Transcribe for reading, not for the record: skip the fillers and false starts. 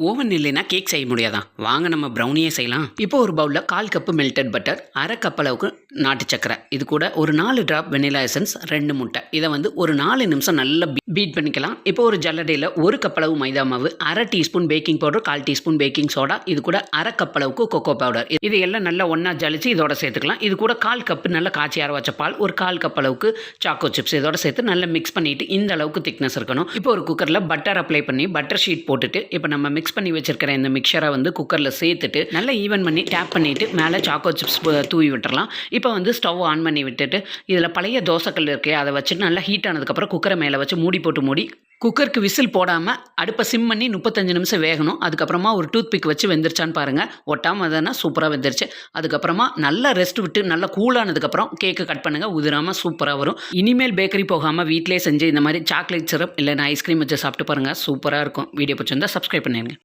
Oven இல்லைன்னா cake செய்ய முடியாதான்? வாங்க நம்ம ப்ரௌனியே செய்யலாம். இப்போ ஒரு பவுலில் 1/4 கப்பு மெல்டட் பட்டர், அரை கப் அளவுக்கு நாட்டு சக்கரை, இது கூட ஒரு 4 ட்ராப் வெனிலா எசன்ஸ், 2 முட்டை. இதை ஒரு 4 நிமிஷம் நல்லா பீட் பண்ணிக்கலாம். இப்போ ஒரு ஜல்லடையில் 1 கப் அளவு மைதா மாவு, அரை teaspoon baking powder, 1/4 teaspoon baking soda, இது கூட அரை கப் அளவுக்கு கொக்கோ பவுடர், இது எல்லாம் நல்லா ஒன்றா ஜலிச்சு இதோட சேர்த்துக்கலாம். இது கூட 1/4 கப்பு நல்லா காய்ச்சி ஆற வச்ச பால், ஒரு 1/4 கப் அளவுக்கு சாக்கோ சிப்ஸ் இதோட சேர்த்து நல்லா மிக்ஸ் பண்ணிட்டு இந்த அளவுக்கு திக்னஸ் இருக்கணும். இப்போ ஒரு குக்கரில் பட்டர் அப்ளை பண்ணி பட்டர் ஷீட் போட்டுட்டு இப்போ நம்ம மிக்ஸ் பண்ணி வச்சிருக்கிற இந்த மிக்சரை குக்கரில் சேர்த்துட்டு நல்லா ஈவன் பண்ணி டேப் பண்ணிவிட்டு மேலே சாக்கோ சிப்ஸ் தூவி விட்டுறலாம். இப்போ ஸ்டவ் ஆன் பண்ணி விட்டுட்டு இதில் பழைய தோசைக்கல் இருக்கே அதை வச்சுட்டு நல்லா ஹீட் ஆனதுக்கப்புறம் குக்கரை மேலே வச்சு மூடி குக்கருக்கு விசில் போடாமல் அடுப்பை சிம் பண்ணி 35 நிமிஷம் வேகணும். அதுக்கப்புறமா ஒரு டூத் பிக் வச்சு வெந்துருச்சான்னு பாருங்கள். ஒட்டாமல் அதனா சூப்பராக வெந்துருச்சு. அதுக்கப்புறமா நல்லா ரெஸ்ட் விட்டு நல்லா கூலானதுக்கப்புறம் கேக்கு கட் பண்ணுங்கள். உதிராமல் சூப்பராக வரும். இனிமேல் பேக்கரி போகாமல் வீட்டிலே செஞ்சு இந்த மாதிரி சாக்லேட் சிரப் இல்லைன்னா ஐஸ்கிரீம் வச்சு சாப்பிட்டு பாருங்கள். சூப்பராக இருக்கும். வீடியோ பிடிச்சிருந்தா சப்ஸ்கிரைப் பண்ணிடுங்க.